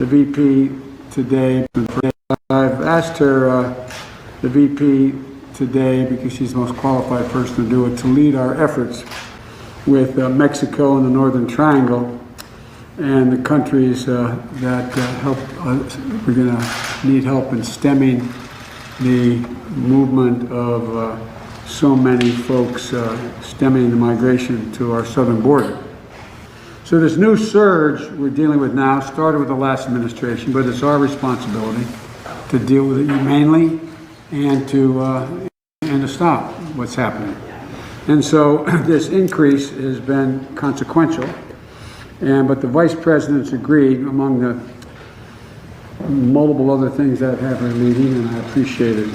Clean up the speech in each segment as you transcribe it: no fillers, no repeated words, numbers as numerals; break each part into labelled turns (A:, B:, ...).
A: the VP today. I've asked her, the VP today, because she's the most qualified person to do it, to lead our efforts with Mexico and the Northern Triangle and the countries that help. We're going to need help in stemming the movement of so many folks stemming the migration to our southern border. So this new surge we're dealing with now started with the last administration, but it's our responsibility to deal with it humanely and to stop what's happening. And so this increase has been consequential, but the vice president's agreed, among the multiple other things that have happened in the meeting, and I appreciate it,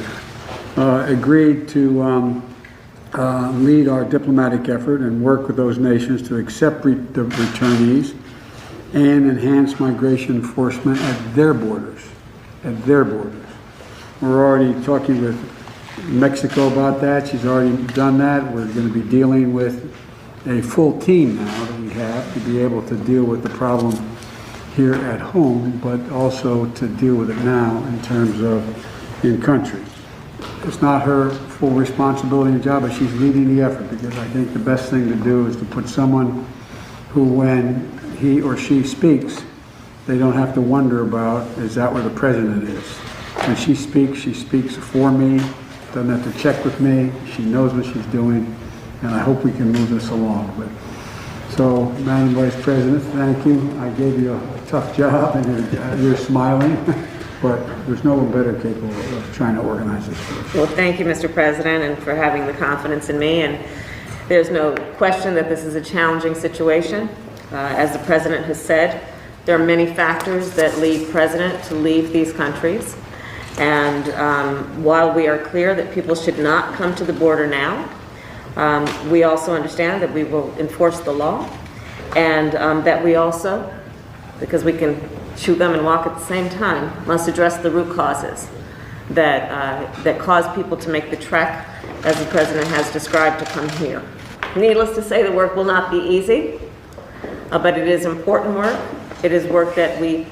A: agreed to lead our diplomatic effort and work with those nations to accept the returnees and enhance migration enforcement at their borders. We're already talking with Mexico about that. She's already done that. We're going to be dealing with a full team now that we have to be able to deal with the problem here at home, but also to deal with it now in terms of in country. It's not her full responsibility and job, but she's leading the effort, because I think the best thing to do is to put someone who, when he or she speaks, they don't have to wonder about, is that where the president is? When she speaks for me, doesn't have to check with me, she knows what she's doing, and I hope we can move this along. So, Madam Vice President, thank you. I gave you a tough job, and you're smiling. But there's no one better capable of trying to organize this for us.
B: Well, thank you, Mr. President, and for having the confidence in me. And there's no question that this is a challenging situation. As the President has said, there are many factors that lead President to leave these countries. And while we are clear that people should not come to the border now, we also understand that we will enforce the law, and that we also, because we can chew gum and walk at the same time, must address the root causes that cause people to make the trek, as the President has described, to come here. Needless to say, the work will not be easy, but it is important work. It is work that we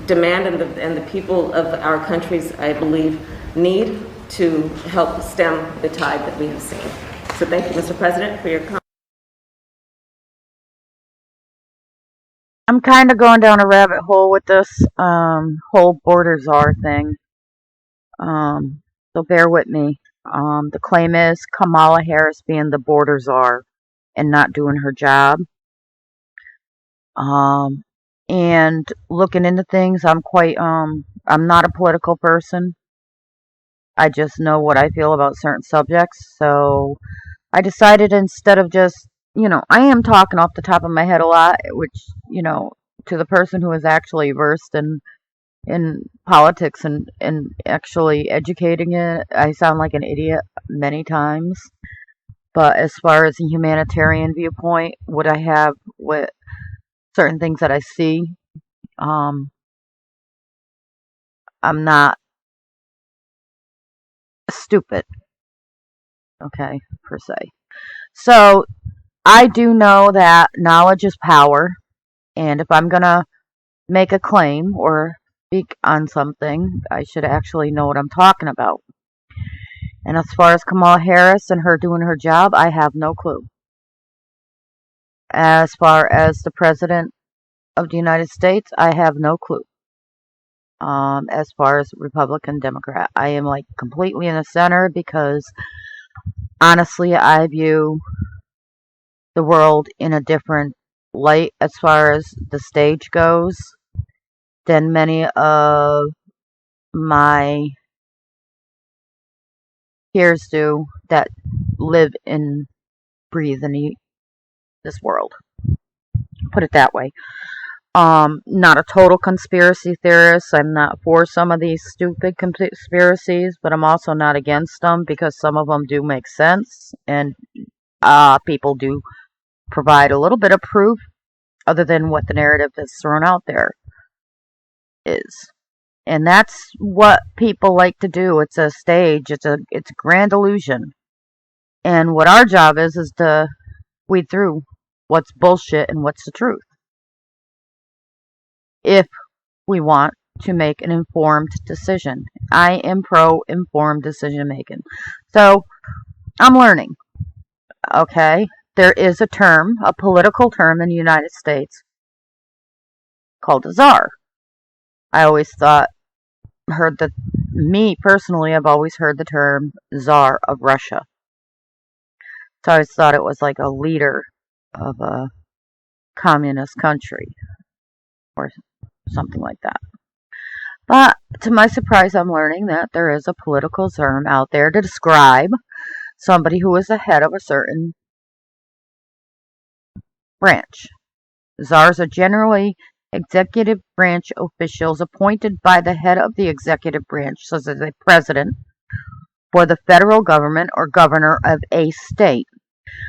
B: demand, and the people of our countries, I believe, need to help stem the tide that we have seen. So thank you, Mr. President, for your comment.
C: I'm kind of going down a rabbit hole with this whole Border Czar thing. So bear with me. The claim is Kamala Harris being the Border Czar and not doing her job. And looking into things, I'm not a political person. I just know what I feel about certain subjects. So I decided, instead of just, I am talking off the top of my head a lot, which, to the person who is actually versed in politics and actually educating it, I sound like an idiot many times. But as far as a humanitarian viewpoint, what I have with certain things that I see, I'm not stupid, okay, per se. So I do know that knowledge is power, and if I'm gonna make a claim or speak on something, I should actually know what I'm talking about. And as far as Kamala Harris and her doing her job, I have no clue. As far as the President of the United States, I have no clue. As far as Republican, Democrat, I am like completely in the center, because honestly, I view the world in a different light as far as the stage goes than many of my peers do that live and breathe in this world. Put it that way. Not a total conspiracy theorist. I'm not for some of these stupid conspiracies, but I'm also not against them, because some of them do make sense, and people do provide a little bit of proof other than what the narrative that's thrown out there is. And that's what people like to do. It's a stage. It's a grand illusion. And what our job is to weed through what's bullshit and what's the truth. If we want to make an informed decision. I am pro-informed decision making. So I'm learning, okay? There is a term, a political term in the United States called a czar. I always me personally, I've always heard the term Czar of Russia. So I always thought it was like a leader of a communist country or something like that. But to my surprise, I'm learning that there is a political term out there to describe somebody who is the head of a certain branch. Czars are generally executive branch officials appointed by the head of the executive branch, such as a president for the federal government or governor of a state.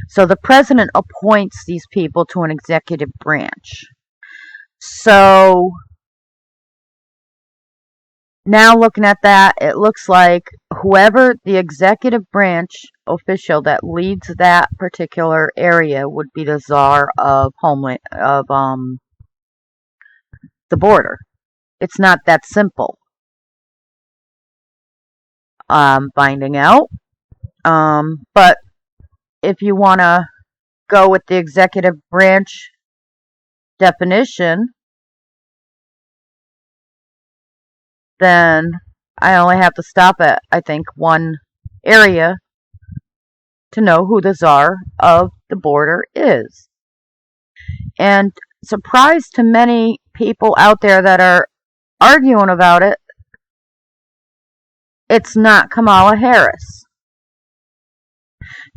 C: So the president appoints these people to an executive branch. So now looking at that, it looks like whoever the executive branch official that leads that particular area would be the czar of the border. It's not that simple. Finding out. But if you want to go with the executive branch definition, then I only have to stop at, I think, one area to know who the czar of the border is. And surprise to many people out there that are arguing about it, it's not Kamala Harris.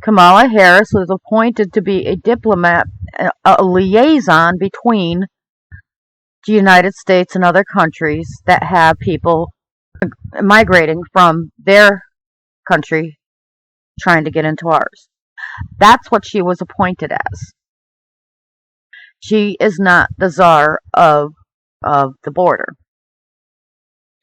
C: Kamala Harris was appointed to be a diplomat, a liaison between the United States and other countries that have people migrating from their country trying to get into ours. That's what she was appointed as. She is not the czar of the border.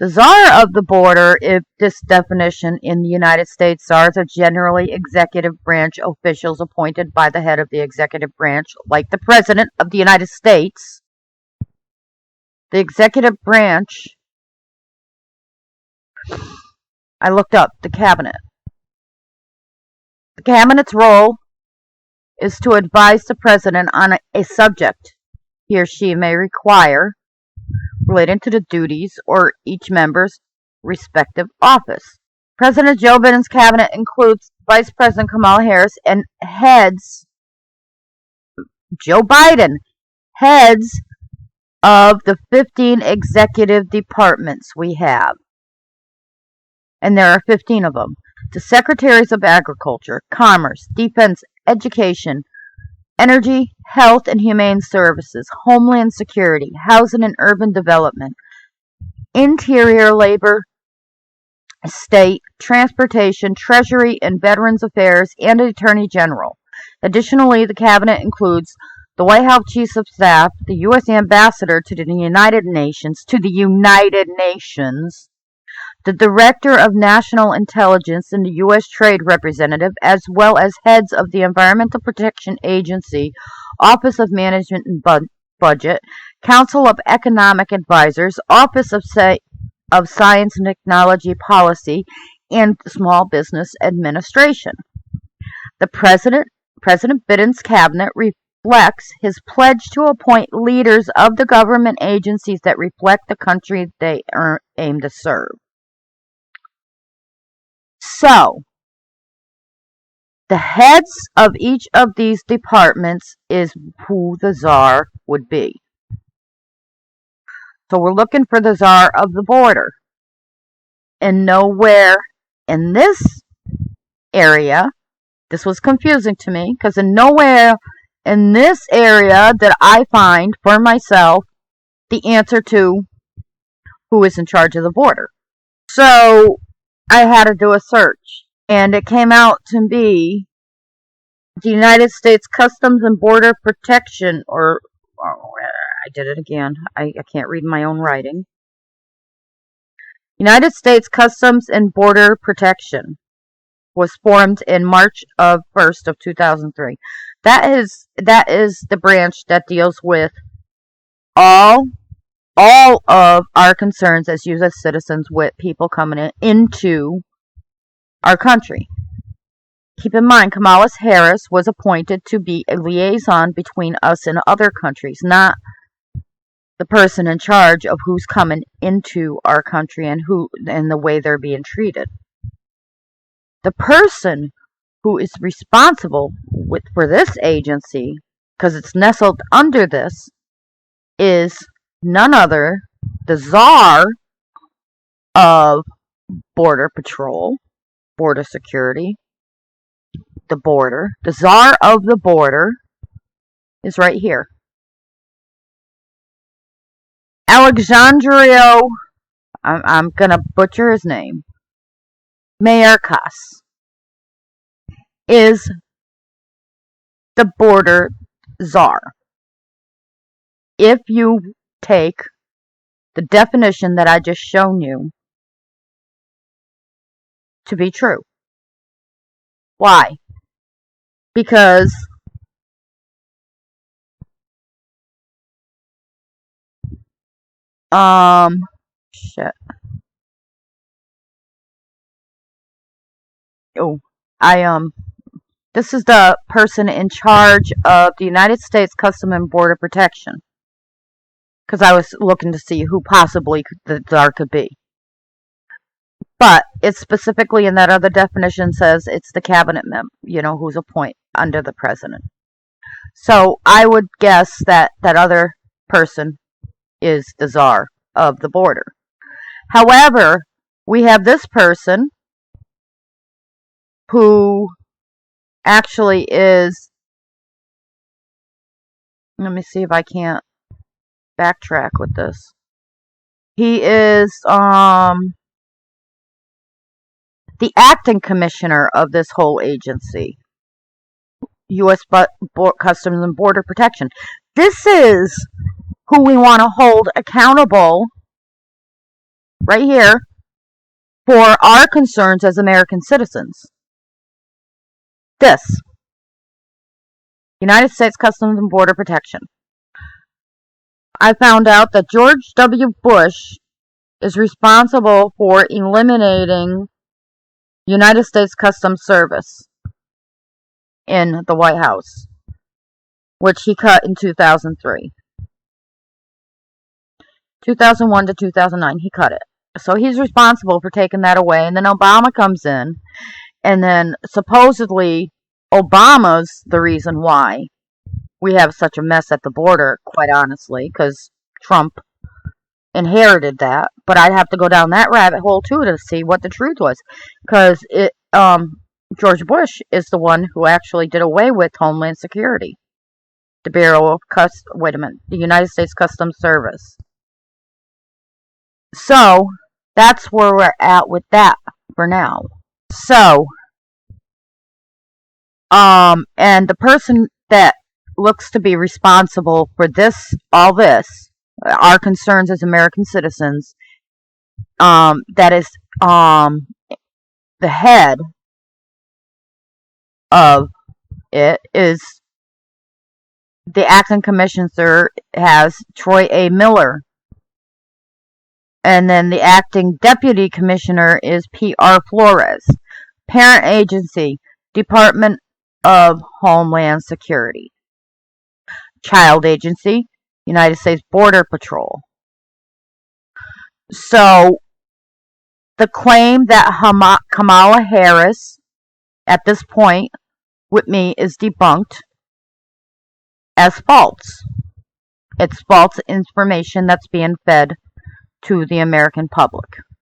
C: The czar of the border, if this definition in the United States, czars are generally executive branch officials appointed by the head of the executive branch, like the President of the United States. The executive branch, I looked up the cabinet. The cabinet's role is to advise the president on a subject he or she may require related to the duties or each member's respective office. President Joe Biden's cabinet includes Vice President Kamala Harris and Joe Biden heads of the 15 executive departments we have. And there are 15 of them. The Secretaries of Agriculture, Commerce, Defense, Education, Energy, Health and Humane Services, Homeland Security, Housing and Urban Development, Interior, Labor, State, Transportation, Treasury and Veterans Affairs, and Attorney General. Additionally, the cabinet includes the White House Chief of Staff, the U.S. Ambassador to the United Nations, the Director of National Intelligence and the U.S. Trade Representative, as well as heads of the Environmental Protection Agency, Office of Management and Budget, Council of Economic Advisors, Office of Science and Technology Policy, and Small Business Administration. The President Biden's cabinet reflects his pledge to appoint leaders of the government agencies that reflect the country they aim to serve. So, the heads of each of these departments is who the czar would be. So we're looking for the czar of the border. And nowhere in this area, this was confusing to me, because nowhere in this area did I find for myself the answer to who is in charge of the border. So I had to do a search, and it came out to be the United States Customs and Border Protection, I did it again. I can't read my own writing. United States Customs and Border Protection was formed in March 1st of 2003. That is the branch that deals with all all of our concerns as U.S. citizens with people coming into our country. Keep in mind, Kamala Harris was appointed to be a liaison between us and other countries, not the person in charge of who's coming into our country and the way they're being treated. The person who is responsible for this agency, because it's nestled under this, is none other the czar of Border Patrol, Border Security, the border. The czar of the border is right here. Alexandrio, I'm going to butcher his name, Mayorkas, is the border czar. If you take the definition that I just shown you to be true. Why? Because shit. Oh, this is the person in charge of the United States Customs and Border Protection. Because I was looking to see who possibly the czar could be. But it's specifically in that other definition says it's the cabinet member, who's appointed under the president. So I would guess that other person is the czar of the border. However, we have this person who actually is, let me see if I can't backtrack with this. He is the acting commissioner of this whole agency, U.S. Customs and Border Protection. This is who we want to hold accountable right here for our concerns as American citizens. This, United States Customs and Border Protection. I found out that George W. Bush is responsible for eliminating United States Customs Service in the White House, which he cut in 2003. 2001 to 2009, he cut it. So he's responsible for taking that away, and then Obama comes in, and then supposedly Obama's the reason why we have such a mess at the border, quite honestly, because Trump inherited that. But I'd have to go down that rabbit hole too to see what the truth was, because George Bush is the one who actually did away with Homeland Security, the the United States Customs Service. So that's where we're at with that for now. So, and the person that looks to be responsible for all this, our concerns as American citizens, that is, the head of it is the acting commissioner has Troy A. Miller. And then the acting deputy commissioner is P.R. Flores. Parent agency, Department of Homeland Security. Child agency, United States Border Patrol. So, the claim that Kamala Harris, at this point, with me, is debunked as false. It's false information that's being fed to the American public.